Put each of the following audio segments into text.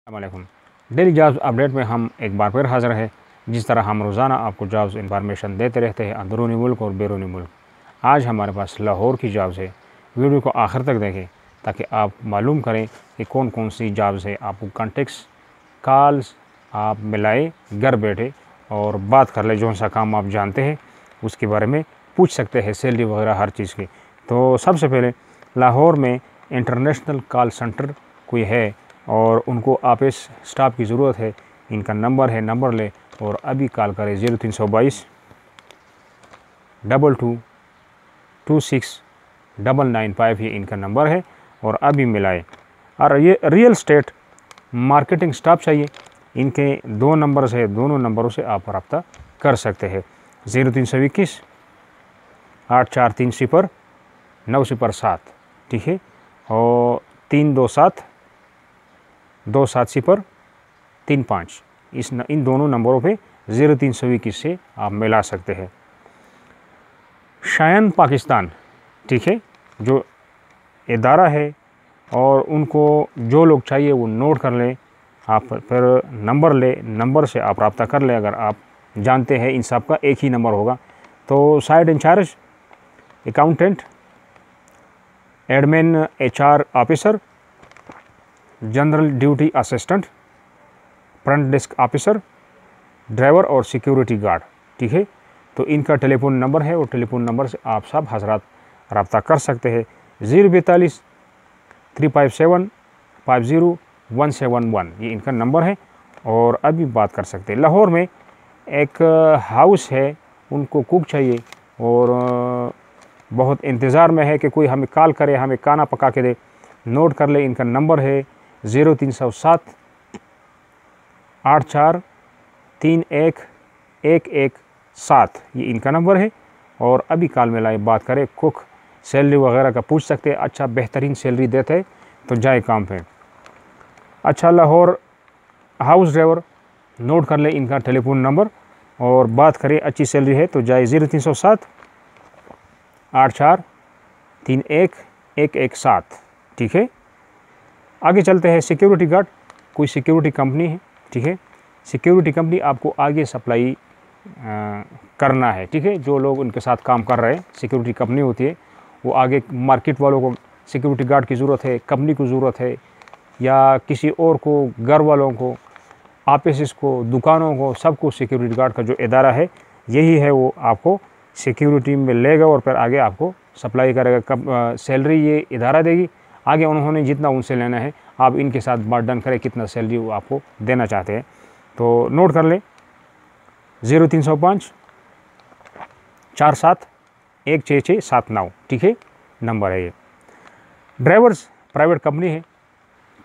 अस्सलामुअलैकुम। Daily jobs update में हम एक बार फिर हाज़िर हैं। जिस तरह हम रोज़ाना आपको जॉब्स इंफॉर्मेशन देते रहते हैं अंदरूनी मुल्क और बैरूनी मुल्क, आज हमारे पास लाहौर की जॉब्स है। वीडियो को आखिर तक देखें ताकि आप मालूम करें कि कौन कौन सी जॉब्स है। आपको कॉन्टेक्ट्स कॉल्स आप मिलाए घर बैठे और बात कर ले, जो सा काम आप जानते हैं उसके बारे में पूछ सकते हैं, सैलरी वगैरह हर चीज़ की। तो सबसे पहले लाहौर में इंटरनेशनल कॉल सेंटर कोई है और उनको ऑफिस स्टाफ की ज़रूरत है। इनका नंबर है, नंबर ले और अभी कॉल करें 0322 22 26 995, ये इनका नंबर है और अभी मिलाए। और ये रियल स्टेट मार्केटिंग स्टाफ चाहिए। इनके 2 नंबर है, दोनों नंबरों से आप रब्ता कर सकते हैं। 0321 843 907, ठीक है, और 327 270 35, इन दोनों नंबरों पे 0321 से आप मिला सकते हैं। शायन पाकिस्तान, ठीक है, जो इदारा है और उनको जो लोग चाहिए वो नोट कर लें। आप फिर नंबर ले, नंबर से आप रब्ता कर लें। अगर आप जानते हैं इन सब का एक ही नंबर होगा तो site in charge, accountant, admin, HR officer, general duty assistant, front desk officer, driver और सिक्योरिटी गार्ड, ठीक है। तो इनका टेलीफोन नंबर है और टेलीफोन नंबर से आप सब हजरात रब्ता कर सकते हैं। 042 357 50171, ये इनका नंबर है और अभी बात कर सकते हैं। लाहौर में एक हाउस है, उनको कुक चाहिए और बहुत इंतज़ार में है कि कोई हमें कॉल करे, हमें खाना पका के दे। नोट कर ले, इनका नंबर है 0307 84 31 117, ये इनका नंबर है और अभी कॉल में लाए बात करें। कुक सैलरी वगैरह का पूछ सकते हैं, अच्छा बेहतरीन सैलरी देते हैं तो जाए काम पे। अच्छा, लाहौर हाउस ड्राइवर, नोट कर ले इनका टेलीफोन नंबर और बात करें, अच्छी सैलरी है तो जाए 0307 84 31 117, ठीक है। आगे चलते हैं। सिक्योरिटी गार्ड, कोई सिक्योरिटी कंपनी है, ठीक है। सिक्योरिटी कंपनी आपको आगे सप्लाई करना है, ठीक है। जो लोग उनके साथ काम कर रहे हैं, सिक्योरिटी कंपनी होती है, वो आगे मार्केट वालों को सिक्योरिटी गार्ड की ज़रूरत है, कंपनी को ज़रूरत है, या किसी और को, घर वालों को, ऑफिस को, दुकानों को, सबको सिक्योरिटी गार्ड का जो इदारा है यही है, वो आपको सिक्योरिटी में लेगा और फिर आगे आपको सप्लाई करेगा। कब सैलरी ये इदारा देगी, आगे उन्होंने जितना उनसे लेना है आप इनके साथ बात डन करें कितना सैलरी वो आपको देना चाहते हैं। तो नोट कर ले 0305 47 16679, ठीक है, नंबर है ये। ड्राइवर्स, प्राइवेट कंपनी है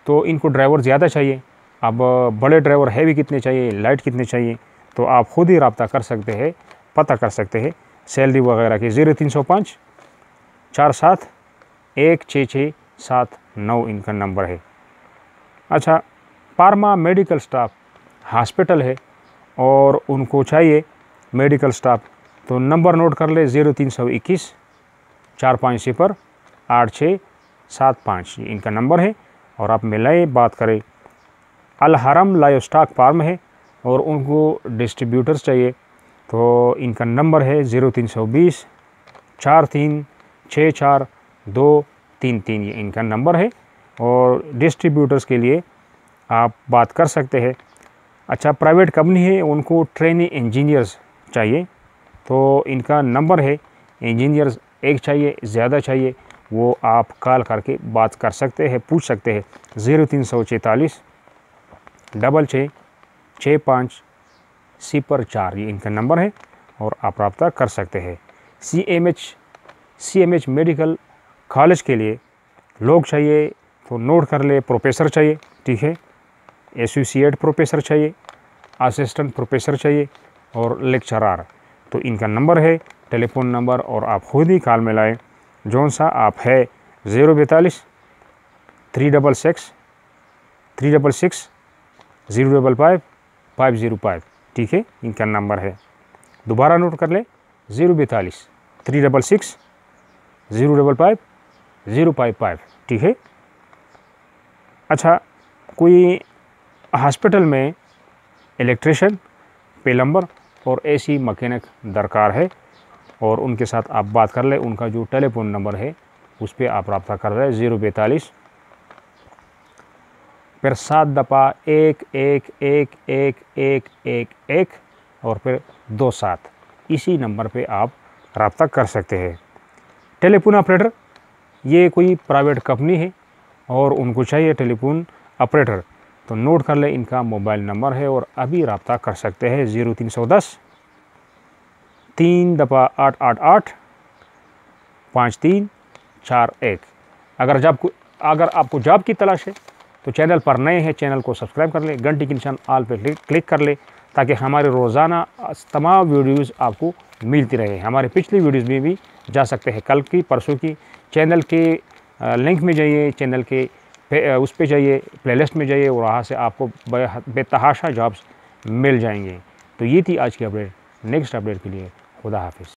तो इनको ड्राइवर ज़्यादा चाहिए। अब बड़े ड्राइवर हैवी कितने चाहिए, लाइट कितने चाहिए, तो आप खुद ही रब्ता कर सकते हैं, पता कर सकते हैं सैलरी वगैरह की। 0305 47 16679 इनका नंबर है। अच्छा, पारमा मेडिकल स्टाफ, हॉस्पिटल है और उनको चाहिए मेडिकल स्टाफ, तो नंबर नोट कर ले 0321 450 8675, ये इनका नंबर है और आप मिलाए बात करें। अल हरम लाइव स्टॉक फार्म है और उनको डिस्ट्रीब्यूटर्स चाहिए, तो इनका नंबर है 0320 43 64 233, ये इनका नंबर है और डिस्ट्रीब्यूटर्स के लिए आप बात कर सकते हैं। अच्छा, प्राइवेट कंपनी है, उनको ट्रेनी इंजीनियर्स चाहिए, तो इनका नंबर है, इंजीनियर्स एक चाहिए, ज़्यादा चाहिए, वो आप कॉल करके बात कर सकते हैं, पूछ सकते हैं। 0344 66 65 04, ये इनका नंबर है और आप रब्ता कर सकते हैं। CMH मेडिकल कॉलेज के लिए लोग चाहिए, तो नोट कर ले। प्रोफेसर चाहिए, ठीक है, एसोसिएट प्रोफेसर चाहिए, असिस्टेंट प्रोफेसर चाहिए और लेक्चरार, तो इनका नंबर है, टेलीफोन नंबर, और आप खुद ही कॉल में लाएँ। जौन सा आप है 042 366 366 055 505, ठीक है, इनका नंबर है। दोबारा नोट कर ले 042 366 055 055, ठीक है। अच्छा, कोई हॉस्पिटल में इलेक्ट्रिशियन, प्लम्बर और एसी मैकेनिक दरकार है और उनके साथ आप बात कर ले। उनका जो टेलीफोन नंबर है उस पर आप रब्ता कर रहे हैं 042 फिर 7 दफ़ा 1111111 और फिर 27। इसी नंबर पे आप रब्ता कर सकते हैं। टेलीफोन ऑपरेटर ये कोई प्राइवेट कंपनी है और उनको चाहिए टेलीफोन ऑपरेटर, तो नोट कर ले इनका मोबाइल नंबर है और अभी रब्ता कर सकते हैं 0310 3 दफ़ा 888 5341। अगर आपको जॉब की तलाश है तो चैनल पर नए हैं, चैनल को सब्सक्राइब कर ले, घंटी के निशान ऑल पे क्लिक कर ले ताकि हमारे रोज़ाना तमाम वीडियोज़ आपको मिलती रहे। हमारे पिछली वीडियोज़ में भी जा सकते हैं, कल की परसों की। चैनल के लिंक में जाइए, चैनल के उस पे जाइए, प्लेलिस्ट में जाइए और वहाँ से आपको बेतहाशा जॉब्स मिल जाएंगे। तो ये थी आज की अपडेट। नेक्स्ट अपडेट के लिए खुदा हाफिज़।